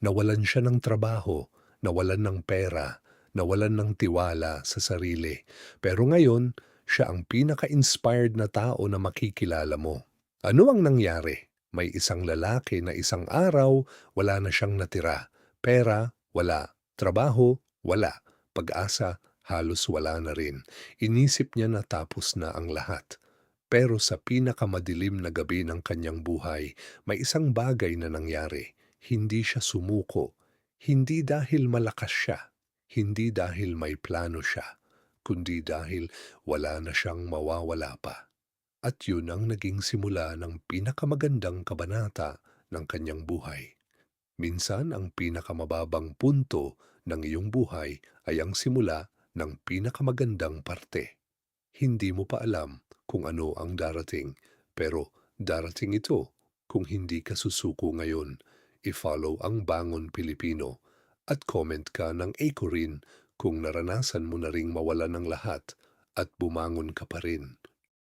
Nawalan siya ng trabaho, nawalan ng pera, nawalan ng tiwala sa sarili. Pero ngayon, siya ang pinaka-inspired na tao na makikilala mo. Ano ang nangyari? May isang lalaki na isang araw, wala na siyang natira. Pera, wala. Trabaho, wala. Pag-asa, halos wala na rin. Inisip niya na tapos na ang lahat. Pero sa pinakamadilim na gabi ng kanyang buhay, may isang bagay na nangyari. Hindi siya sumuko. Hindi dahil malakas siya. Hindi dahil may plano siya. Kundi dahil wala na siyang mawawala pa. At yun ang naging simula ng pinakamagandang kabanata ng kanyang buhay. Minsan ang pinakamababang punto ng iyong buhay ay ang simula ng pinakamagandang parte. Hindi mo pa alam kung ano ang darating, pero darating ito kung hindi ka susuko ngayon. I-follow ang Bangon Pilipino at comment ka ng Ako rin kung naranasan mo na ring mawala ng lahat at bumangon ka pa rin.